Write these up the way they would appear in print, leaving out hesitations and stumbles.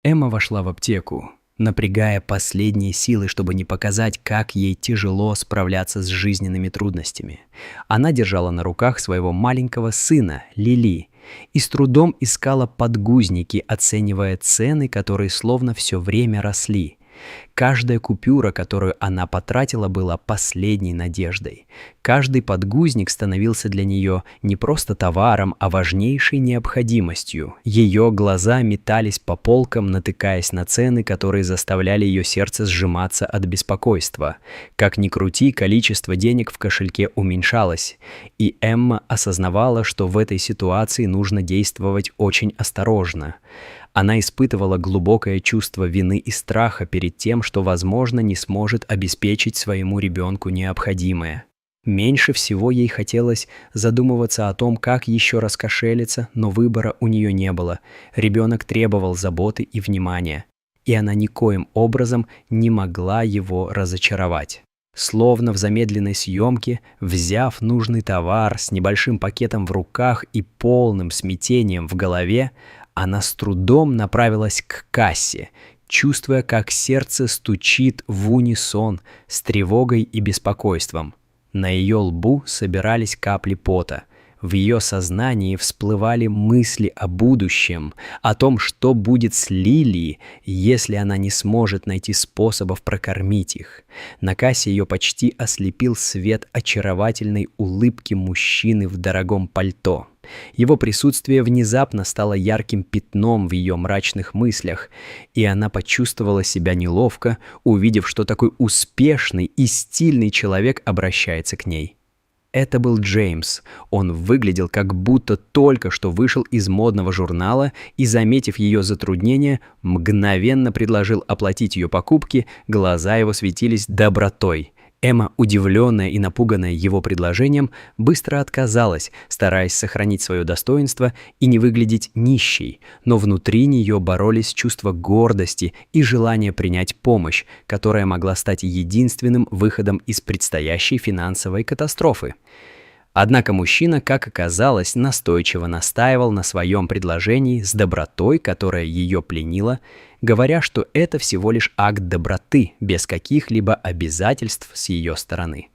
Эмма вошла в аптеку, напрягая последние силы, чтобы не показать, как ей тяжело справляться с жизненными трудностями. Она держала на руках своего маленького сына, Лили, и с трудом искала подгузники, оценивая цены, которые словно все время росли. Каждая купюра, которую она потратила, была последней надеждой. Каждый подгузник становился для нее не просто товаром, а важнейшей необходимостью. Ее глаза метались по полкам, натыкаясь на цены, которые заставляли ее сердце сжиматься от беспокойства. Как ни крути, количество денег в кошельке уменьшалось, и Эмма осознавала, что в этой ситуации нужно действовать очень осторожно. Она испытывала глубокое чувство вины и страха перед тем, что, возможно, не сможет обеспечить своему ребенку необходимое. Меньше всего ей хотелось задумываться о том, как еще раскошелиться, но выбора у нее не было. Ребенок требовал заботы и внимания, и она никоим образом не могла его разочаровать. Словно в замедленной съемке, взяв нужный товар с небольшим пакетом в руках и полным смятением в голове, она с трудом направилась к кассе, чувствуя, как сердце стучит в унисон с тревогой и беспокойством. На ее лбу собирались капли пота. В ее сознании всплывали мысли о будущем, о том, что будет с Лили, если она не сможет найти способов прокормить их. На кассе ее почти ослепил свет очаровательной улыбки мужчины в дорогом пальто. Его присутствие внезапно стало ярким пятном в ее мрачных мыслях, и она почувствовала себя неловко, увидев, что такой успешный и стильный человек обращается к ней. Это был Джеймс. Он выглядел, как будто только что вышел из модного журнала и, заметив ее затруднение, мгновенно предложил оплатить ее покупки, глаза его светились добротой. Эмма, удивленная и напуганная его предложением, быстро отказалась, стараясь сохранить свое достоинство и не выглядеть нищей, но внутри нее боролись чувства гордости и желание принять помощь, которая могла стать единственным выходом из предстоящей финансовой катастрофы. Однако мужчина, как оказалось, настойчиво настаивал на своем предложении с добротой, которая ее пленила, говоря, что это всего лишь акт доброты, без каких-либо обязательств с ее стороны.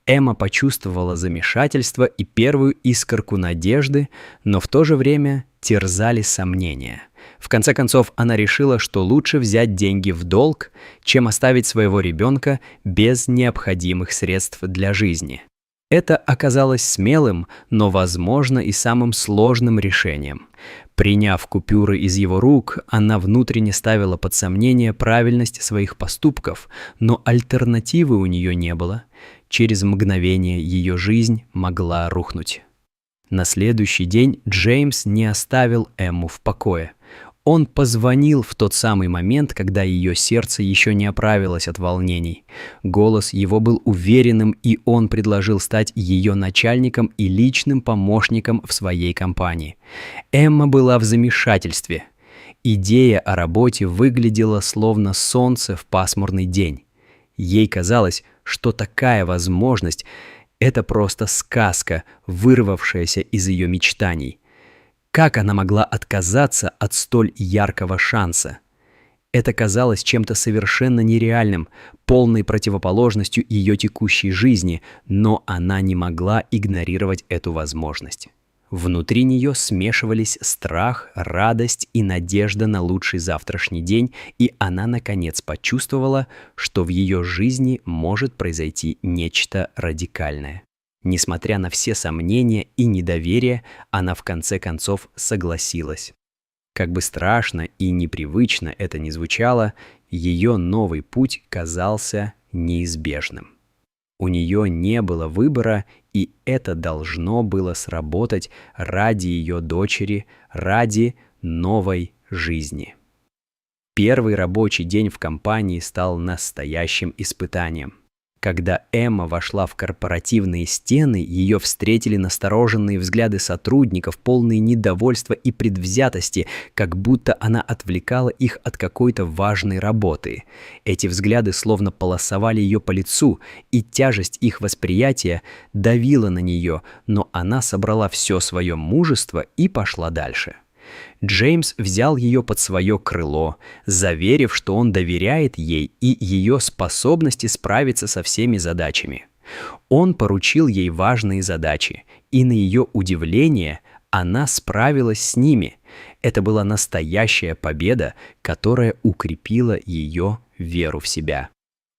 Эмма почувствовала замешательство и первую искорку надежды, но в то же время терзали сомнения. В конце концов, она решила, что лучше взять деньги в долг, чем оставить своего ребенка без необходимых средств для жизни. Это оказалось смелым, но, возможно, и самым сложным решением. Приняв купюры из его рук, она внутренне ставила под сомнение правильность своих поступков, но альтернативы у нее не было. Через мгновение ее жизнь могла рухнуть. На следующий день Джеймс не оставил Эмму в покое. Он позвонил в тот самый момент, когда ее сердце еще не оправилось от волнений. Голос его был уверенным, и он предложил стать ее начальником и личным помощником в своей компании. Эмма была в замешательстве. Идея о работе выглядела словно солнце в пасмурный день. Ей казалось, что такая возможность – это просто сказка, вырвавшаяся из ее мечтаний. Как она могла отказаться от столь яркого шанса? Это казалось чем-то совершенно нереальным, полной противоположностью ее текущей жизни, но она не могла игнорировать эту возможность. Внутри нее смешивались страх, радость и надежда на лучший завтрашний день, и она наконец почувствовала, что в ее жизни может произойти нечто радикальное. Несмотря на все сомнения и недоверие, она в конце концов согласилась. Как бы страшно и непривычно это ни звучало, ее новый путь казался неизбежным. У нее не было выбора, и это должно было сработать ради ее дочери, ради новой жизни. Первый рабочий день в компании стал настоящим испытанием. Когда Эмма вошла в корпоративные стены, ее встретили настороженные взгляды сотрудников, полные недовольства и предвзятости, как будто она отвлекала их от какой-то важной работы. Эти взгляды словно полосовали ее по лицу, и тяжесть их восприятия давила на нее, но она собрала все свое мужество и пошла дальше. Джеймс взял ее под свое крыло, заверив, что он доверяет ей и ее способности справиться со всеми задачами. Он поручил ей важные задачи, и на ее удивление она справилась с ними. Это была настоящая победа, которая укрепила ее веру в себя.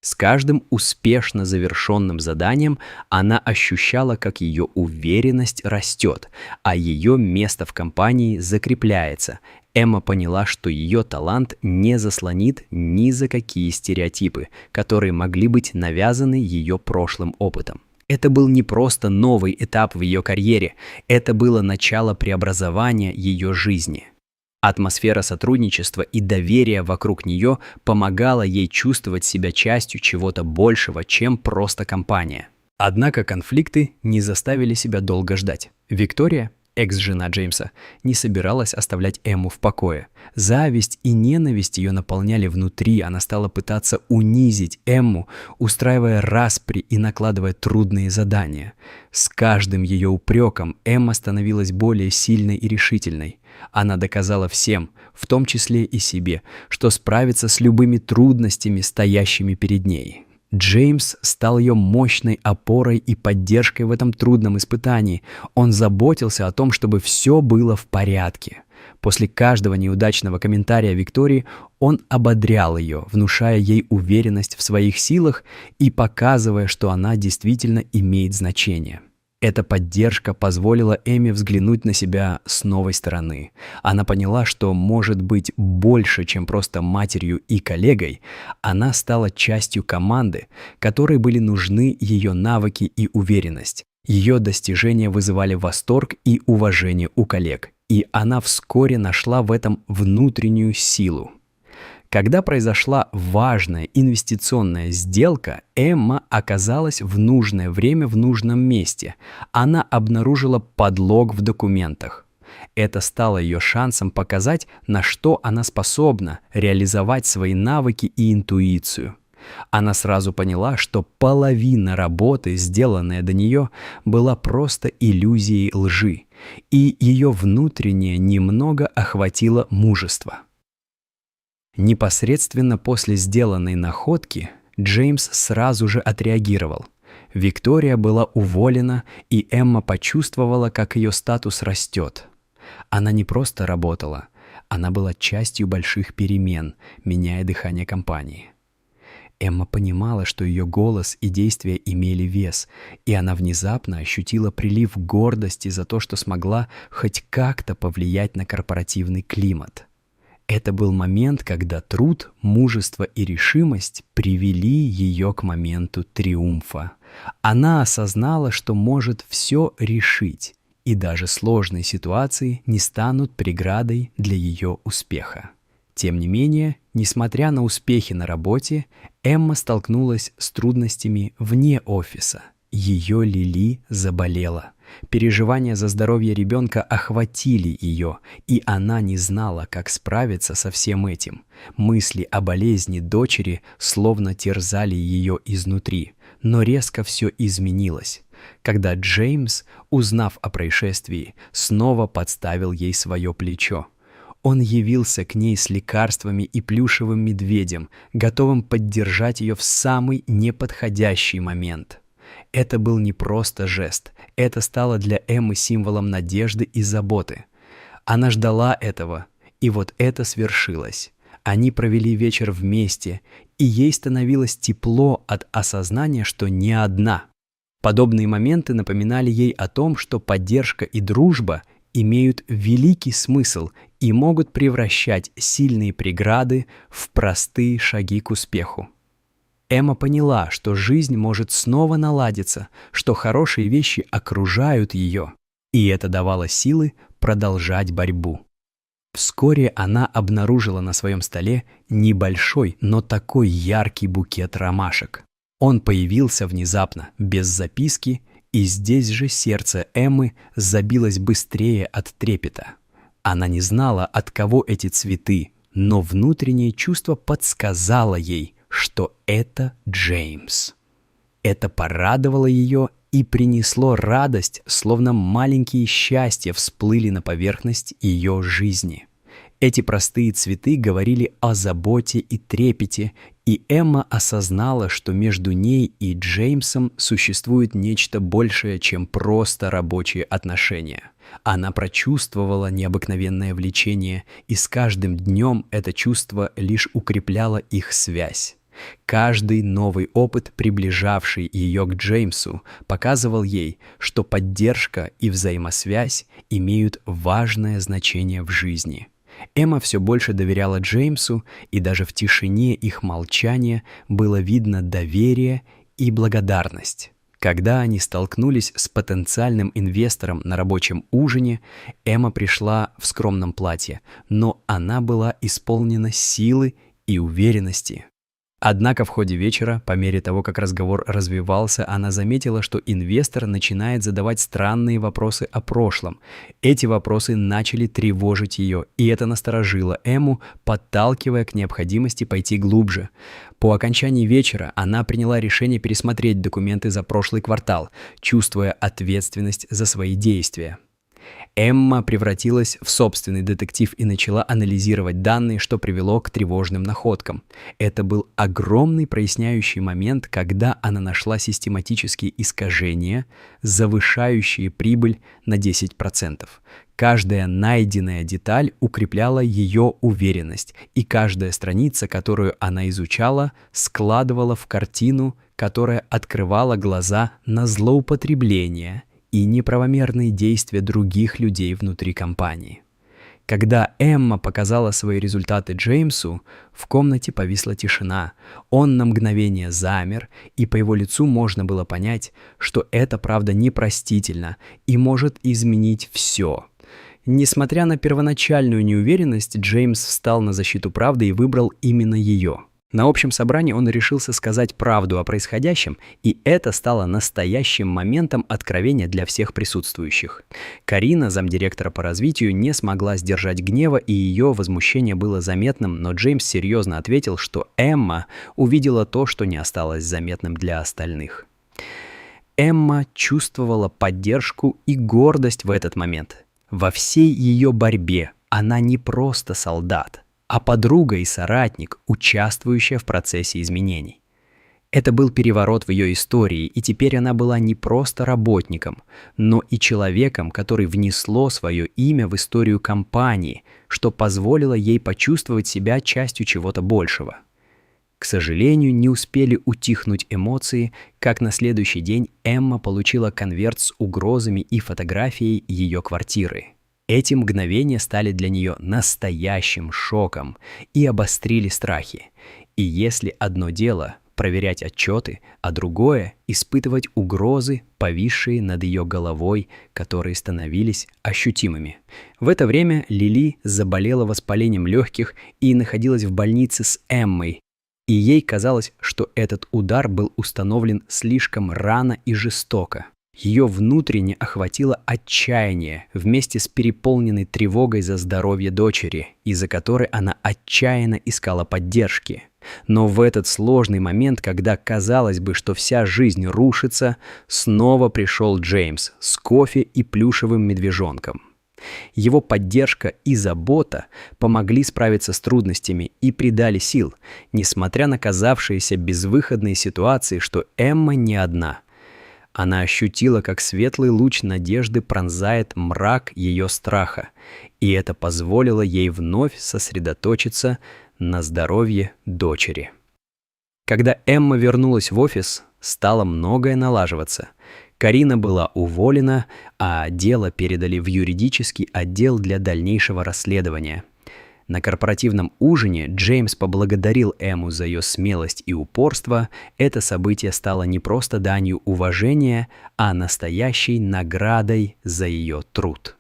С каждым успешно завершенным заданием она ощущала, как ее уверенность растет, а ее место в компании закрепляется. Эмма поняла, что ее талант не заслонит ни за какие стереотипы, которые могли быть навязаны ее прошлым опытом. Это был не просто новый этап в ее карьере, это было начало преобразования ее жизни. Атмосфера сотрудничества и доверия вокруг нее помогала ей чувствовать себя частью чего-то большего, чем просто компания. Однако конфликты не заставили себя долго ждать. Виктория, экс-жена Джеймса, не собиралась оставлять Эмму в покое. Зависть и ненависть ее наполняли внутри, она стала пытаться унизить Эмму, устраивая распри и накладывая трудные задания. С каждым ее упреком Эмма становилась более сильной и решительной. Она доказала всем, в том числе и себе, что справится с любыми трудностями, стоящими перед ней. Джеймс стал ее мощной опорой и поддержкой в этом трудном испытании. Он заботился о том, чтобы все было в порядке. После каждого неудачного комментария Виктории он ободрял ее, внушая ей уверенность в своих силах и показывая, что она действительно имеет значение. Эта поддержка позволила Эмме взглянуть на себя с новой стороны. Она поняла, что может быть больше, чем просто матерью и коллегой. Она стала частью команды, которой были нужны ее навыки и уверенность. Ее достижения вызывали восторг и уважение у коллег, и она вскоре нашла в этом внутреннюю силу. Когда произошла важная инвестиционная сделка, Эмма оказалась в нужное время в нужном месте. Она обнаружила подлог в документах. Это стало ее шансом показать, на что она способна, реализовать свои навыки и интуицию. Она сразу поняла, что половина работы, сделанная до нее, была просто иллюзией лжи, и ее внутреннее немного охватило мужество. Непосредственно после сделанной находки Джеймс сразу же отреагировал. Виктория была уволена, и Эмма почувствовала, как ее статус растет. Она не просто работала, она была частью больших перемен, меняя дыхание компании. Эмма понимала, что ее голос и действия имели вес, и она внезапно ощутила прилив гордости за то, что смогла хоть как-то повлиять на корпоративный климат. Это был момент, когда труд, мужество и решимость привели ее к моменту триумфа. Она осознала, что может все решить, и даже сложные ситуации не станут преградой для ее успеха. Тем не менее, несмотря на успехи на работе, Эмма столкнулась с трудностями вне офиса. Ее Лили заболела. Переживания за здоровье ребенка охватили ее, и она не знала, как справиться со всем этим. Мысли о болезни дочери словно терзали ее изнутри, но резко все изменилось, когда Джеймс, узнав о происшествии, снова подставил ей свое плечо. Он явился к ней с лекарствами и плюшевым медведем, готовым поддержать ее в самый неподходящий момент. Это был не просто жест, это стало для Эммы символом надежды и заботы. Она ждала этого, и вот это свершилось. Они провели вечер вместе, и ей становилось тепло от осознания, что не одна. Подобные моменты напоминали ей о том, что поддержка и дружба имеют великий смысл и могут превращать сильные преграды в простые шаги к успеху. Эмма поняла, что жизнь может снова наладиться, что хорошие вещи окружают ее, и это давало силы продолжать борьбу. Вскоре она обнаружила на своем столе небольшой, но такой яркий букет ромашек. Он появился внезапно, без записки, и здесь же сердце Эммы забилось быстрее от трепета. Она не знала, от кого эти цветы, но внутреннее чувство подсказало ей, что это Джеймс. Это порадовало ее и принесло радость, словно маленькие счастья всплыли на поверхность ее жизни. Эти простые цветы говорили о заботе и трепете, и Эмма осознала, что между ней и Джеймсом существует нечто большее, чем просто рабочие отношения. Она прочувствовала необыкновенное влечение, и с каждым днем это чувство лишь укрепляло их связь. Каждый новый опыт, приближавший ее к Джеймсу, показывал ей, что поддержка и взаимосвязь имеют важное значение в жизни. Эмма все больше доверяла Джеймсу, и даже в тишине их молчания было видно доверие и благодарность. Когда они столкнулись с потенциальным инвестором на рабочем ужине, Эмма пришла в скромном платье, но она была исполнена силы и уверенности. Однако в ходе вечера, по мере того, как разговор развивался, она заметила, что инвестор начинает задавать странные вопросы о прошлом. Эти вопросы начали тревожить ее, и это насторожило Эмму, подталкивая к необходимости пойти глубже. По окончании вечера она приняла решение пересмотреть документы за прошлый квартал, чувствуя ответственность за свои действия. Эмма превратилась в собственный детектив и начала анализировать данные, что привело к тревожным находкам. Это был огромный проясняющий момент, когда она нашла систематические искажения, завышающие прибыль на 10%. Каждая найденная деталь укрепляла ее уверенность, и каждая страница, которую она изучала, складывала в картину, которая открывала глаза на злоупотребление и неправомерные действия других людей внутри компании. Когда Эмма показала свои результаты Джеймсу, в комнате повисла тишина. Он на мгновение замер, и по его лицу можно было понять, что эта правда непростительна и может изменить все. Несмотря на первоначальную неуверенность, Джеймс встал на защиту правды и выбрал именно ее. На общем собрании он решился сказать правду о происходящем, и это стало настоящим моментом откровения для всех присутствующих. Карина, замдиректора по развитию, не смогла сдержать гнева, и ее возмущение было заметным, но Джеймс серьезно ответил, что Эмма увидела то, что не осталось заметным для остальных. Эмма чувствовала поддержку и гордость в этот момент. Во всей ее борьбе она не просто солдат, а подруга и соратник, участвующая в процессе изменений. Это был переворот в ее истории, и теперь она была не просто работником, но и человеком, который внесло свое имя в историю компании, что позволило ей почувствовать себя частью чего-то большего. К сожалению, не успели утихнуть эмоции, как на следующий день Эмма получила конверт с угрозами и фотографией ее квартиры. Эти мгновения стали для нее настоящим шоком и обострили страхи. И если одно дело — проверять отчеты, а другое — испытывать угрозы, повисшие над ее головой, которые становились ощутимыми. В это время Лили заболела воспалением легких и находилась в больнице с Эммой, и ей казалось, что этот удар был установлен слишком рано и жестоко. Ее внутренне охватило отчаяние вместе с переполненной тревогой за здоровье дочери, из-за которой она отчаянно искала поддержки. Но в этот сложный момент, когда казалось бы, что вся жизнь рушится, снова пришел Джеймс с кофе и плюшевым медвежонком. Его поддержка и забота помогли справиться с трудностями и придали сил, несмотря на казавшиеся безвыходные ситуации, что Эмма не одна. Она ощутила, как светлый луч надежды пронзает мрак ее страха, и это позволило ей вновь сосредоточиться на здоровье дочери. Когда Эмма вернулась в офис, стало многое налаживаться. Карина была уволена, а дело передали в юридический отдел для дальнейшего расследования. На корпоративном ужине Джеймс поблагодарил Эмму за ее смелость и упорство. Это событие стало не просто данью уважения, а настоящей наградой за ее труд.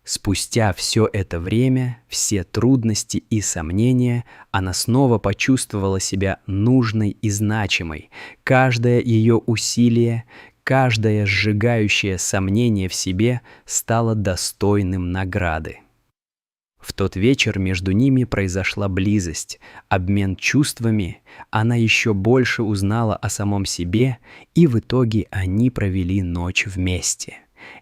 Спустя все это время, все трудности и сомнения, она снова почувствовала себя нужной и значимой. Каждое ее усилие, каждое сжигающее сомнение в себе стало достойным награды. В тот вечер между ними произошла близость, обмен чувствами, она еще больше узнала о самом себе, и в итоге они провели ночь вместе.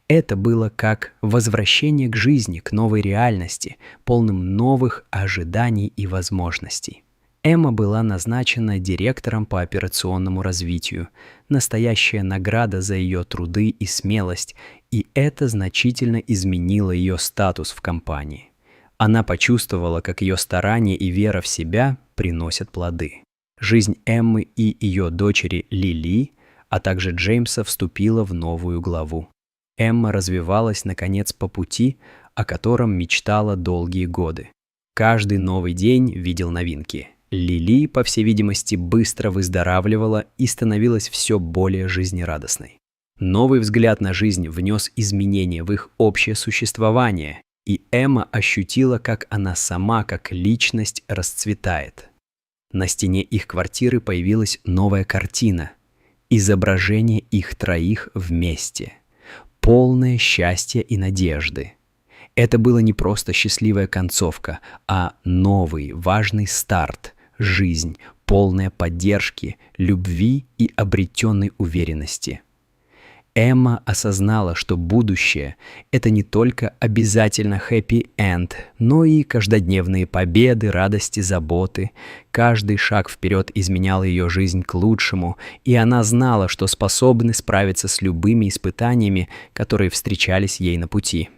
Это было как возвращение к жизни, к новой реальности, полным новых ожиданий и возможностей. Эмма была назначена директором по операционному развитию, настоящая награда за ее труды и смелость, и это значительно изменило ее статус в компании. Она почувствовала, как ее старания и вера в себя приносят плоды. Жизнь Эммы и ее дочери Лили, а также Джеймса вступила в новую главу. Эмма развивалась, наконец, по пути, о котором мечтала долгие годы. Каждый новый день видел новинки. Лили, по всей видимости, быстро выздоравливала и становилась все более жизнерадостной. Новый взгляд на жизнь внес изменения в их общее существование, и Эмма ощутила, как она сама, как личность, расцветает. На стене их квартиры появилась новая картина – изображение их троих вместе, полное счастья и надежды. Это было не просто счастливая концовка, а новый, важный старт, жизнь, полная поддержки, любви и обретенной уверенности. Эмма осознала, что будущее – это не только обязательно хэппи-энд, но и каждодневные победы, радости, заботы. Каждый шаг вперед изменял ее жизнь к лучшему, и она знала, что способна справиться с любыми испытаниями, которые встречались ей на пути.